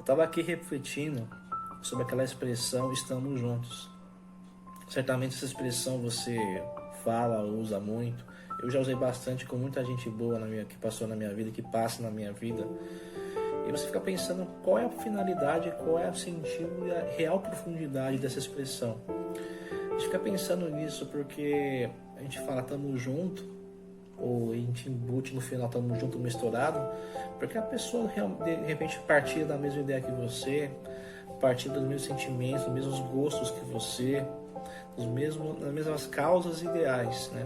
estava aqui refletindo sobre aquela expressão "estamos juntos". Certamente essa expressão você fala, usa muito. Eu já usei bastante com muita gente boa que passou na minha vida, que passa na minha vida. E você fica pensando qual é a finalidade, qual é o sentido e a real profundidade dessa expressão. A gente fica pensando nisso porque a gente fala "tamo junto", ou a gente embute no final "tamo junto" misturado, porque a pessoa de repente partilha da mesma ideia que você, partilha dos mesmos sentimentos, dos mesmos gostos que você, das mesmas causas e ideais, né?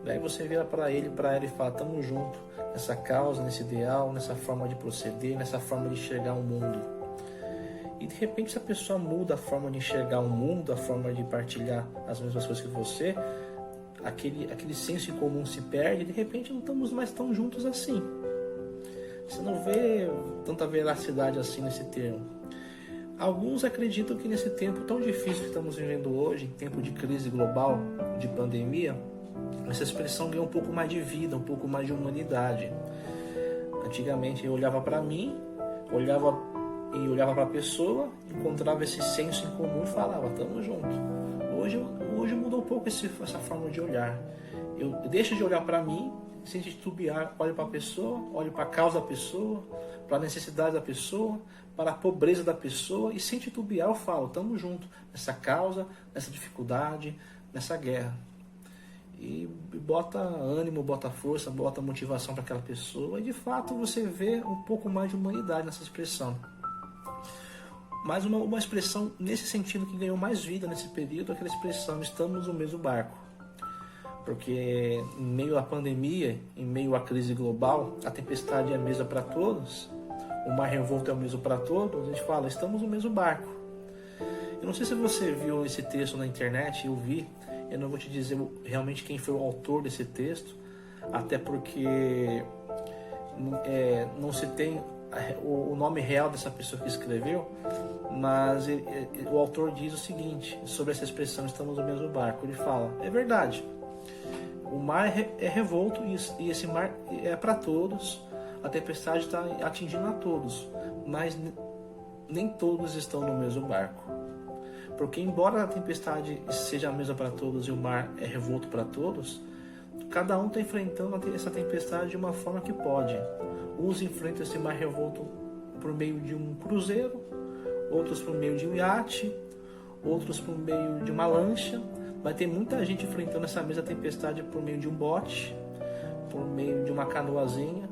Daí você vira para ele, para ela e fala "tamo junto" nessa causa, nesse ideal, nessa forma de proceder, nessa forma de enxergar o mundo. E de repente essa pessoa muda a forma de enxergar o mundo, a forma de partilhar as mesmas coisas que você, aquele senso em comum se perde, e de repente não estamos mais tão juntos assim. Você não vê tanta veracidade assim nesse termo. Alguns acreditam que nesse tempo tão difícil que estamos vivendo hoje, em tempo de crise global, de pandemia, essa expressão ganhou um pouco mais de vida, um pouco mais de humanidade. Antigamente eu olhava para mim, olhava para a pessoa, encontrava esse senso em comum e falava "tamo junto". Hoje mudou um pouco essa forma de olhar. Eu deixo de olhar para mim, sem titubear, olho para a pessoa, olho para a causa da pessoa, para a necessidade da pessoa, para a pobreza da pessoa, e sem titubear eu falo "tamo junto" nessa causa, nessa dificuldade, nessa guerra. E bota ânimo, bota força, bota motivação para aquela pessoa, e de fato você vê um pouco mais de humanidade nessa expressão. Mas uma expressão nesse sentido que ganhou mais vida nesse período é aquela expressão "estamos no mesmo barco". Porque em meio à pandemia, em meio à crise global, a tempestade é a mesma para todos, o mar revolto é o mesmo para todos, a gente fala "estamos no mesmo barco". Eu não sei se você viu esse texto na internet, eu vi. Eu não vou te dizer realmente quem foi o autor desse texto, até porque não se tem o nome real dessa pessoa que escreveu, mas o autor diz o seguinte sobre essa expressão "estamos no mesmo barco". Ele fala: é verdade, o mar é revolto e esse mar é para todos, a tempestade está atingindo a todos, mas nem todos estão no mesmo barco. Porque embora a tempestade seja a mesma para todos e o mar é revolto para todos, cada um está enfrentando essa tempestade de uma forma que pode. Uns enfrentam esse mar revolto por meio de um cruzeiro, outros por meio de um iate, outros por meio de uma lancha. Vai ter muita gente enfrentando essa mesma tempestade por meio de um bote, por meio de uma canoazinha,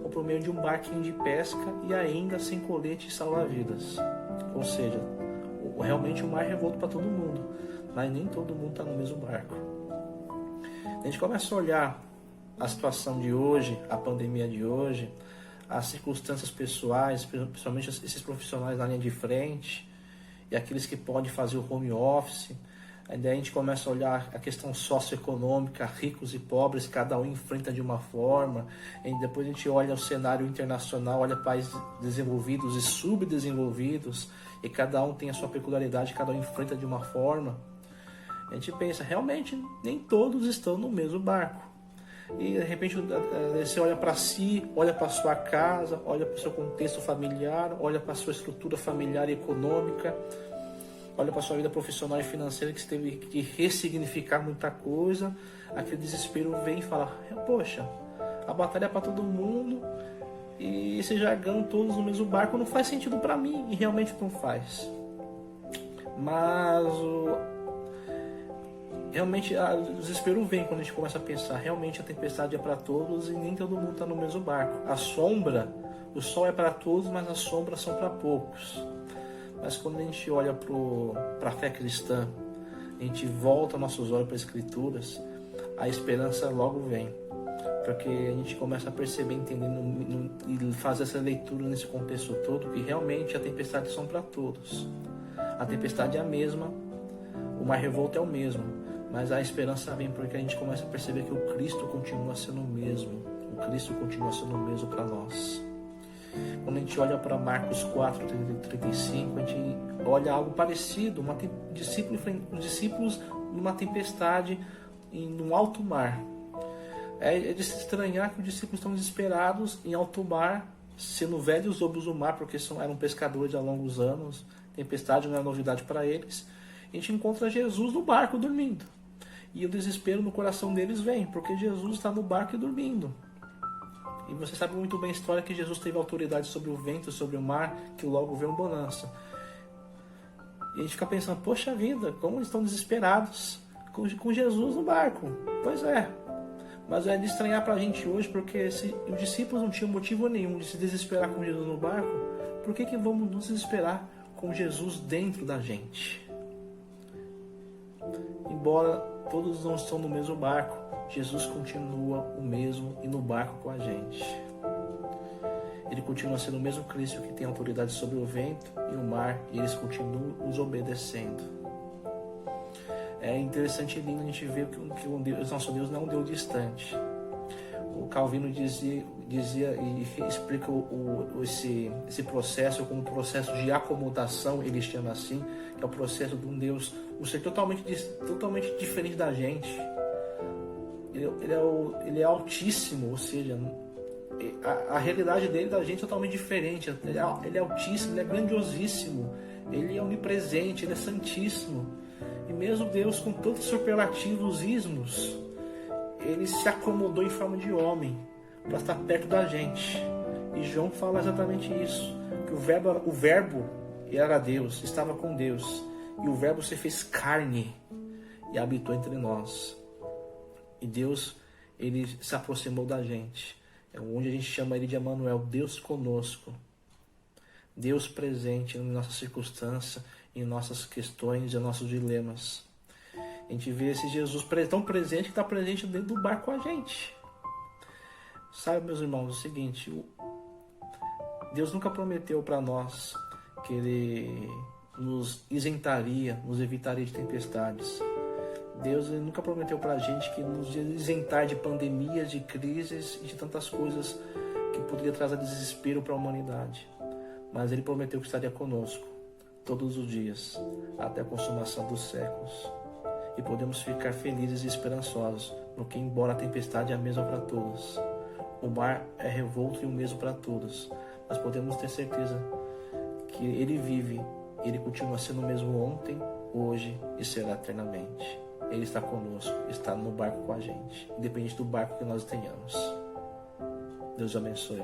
ou por meio de um barquinho de pesca, e ainda sem colete e salva-vidas. Ou seja, realmente o mar é revolto para todo mundo, mas nem todo mundo está no mesmo barco. A gente começa a olhar a situação de hoje, a pandemia de hoje, as circunstâncias pessoais, principalmente esses profissionais na linha de frente e aqueles que podem fazer o home office. Aí daí a gente começa a olhar a questão socioeconômica, ricos e pobres, cada um enfrenta de uma forma. E depois a gente olha o cenário internacional, olha países desenvolvidos e subdesenvolvidos, e cada um tem a sua peculiaridade, cada um enfrenta de uma forma. A gente pensa, realmente, nem todos estão no mesmo barco. E de repente você olha para si, olha para sua casa, olha para o seu contexto familiar, olha para a sua estrutura familiar e econômica, olha para a sua vida profissional e financeira, que você teve que ressignificar muita coisa. Aquele desespero vem e fala: poxa, a batalha é para todo mundo e esse jargão todos no mesmo barco não faz sentido para mim, e realmente não faz. Mas realmente o desespero vem quando a gente começa a pensar, realmente a tempestade é para todos e nem todo mundo está no mesmo barco. A sombra, o sol é para todos, mas as sombras são para poucos. Mas quando a gente olha para a fé cristã, a gente volta nossos olhos para as Escrituras, a esperança logo vem. Porque a gente começa a perceber, entendendo e fazer essa leitura nesse contexto todo, que realmente a tempestade são para todos. A tempestade é a mesma, o mar revolto é o mesmo, mas a esperança vem porque a gente começa a perceber que o Cristo continua sendo o mesmo. O Cristo continua sendo o mesmo para nós. Quando a gente olha para Marcos 4, 35, a gente olha algo parecido, os discípulos numa tempestade num alto mar. É de se estranhar que os discípulos estão desesperados em alto mar, sendo velhos lobos do mar, porque eram pescadores há longos anos, tempestade não é novidade para eles. A gente encontra Jesus no barco dormindo. E o desespero no coração deles vem, porque Jesus está no barco e dormindo. E você sabe muito bem a história que Jesus teve autoridade sobre o vento, sobre o mar, que logo veio bonança. E a gente fica pensando, poxa vida, como eles estão desesperados com Jesus no barco. Pois é. Mas é de estranhar para a gente hoje, porque se os discípulos não tinham motivo nenhum de se desesperar com Jesus no barco, por que vamos nos desesperar com Jesus dentro da gente? Embora todos não estão no mesmo barco, Jesus continua o mesmo e no barco com a gente. Ele continua sendo o mesmo Cristo que tem autoridade sobre o vento e o mar, e eles continuam os obedecendo. É interessante e lindo a gente ver que o nosso Deus não é um Deus distante. O Calvino dizia e explica esse processo como um processo de acomodação, ele chama assim, que é o processo de um Deus, um ser totalmente diferente da gente. Ele é altíssimo, ou seja, a realidade dele da gente é totalmente diferente. Ele é altíssimo, ele é grandiosíssimo, ele é onipresente, ele é santíssimo. E mesmo Deus, com tantos superlativos, ismos, ele se acomodou em forma de homem para estar perto da gente. E João fala exatamente isso, que o verbo era Deus, estava com Deus, e o verbo se fez carne e habitou entre nós. E Deus, ele se aproximou da gente. É onde a gente chama ele de Emanuel, Deus conosco. Deus presente em nossa circunstância, em nossas questões, em nossos dilemas. A gente vê esse Jesus tão presente que está presente dentro do barco com a gente. Sabe, meus irmãos, é o seguinte, Deus nunca prometeu para nós que Ele nos isentaria, nos evitaria de tempestades. Deus nunca prometeu para a gente que nos ia isentar de pandemias, de crises e de tantas coisas que poderia trazer desespero para a humanidade. Mas Ele prometeu que estaria conosco todos os dias, até a consumação dos séculos. E podemos ficar felizes e esperançosos, porque embora a tempestade é a mesma para todos, o mar é revolto e o mesmo para todos, mas podemos ter certeza que Ele vive, Ele continua sendo o mesmo ontem, hoje e será eternamente. Ele está conosco, está no barco com a gente, independente do barco que nós tenhamos. Deus abençoe.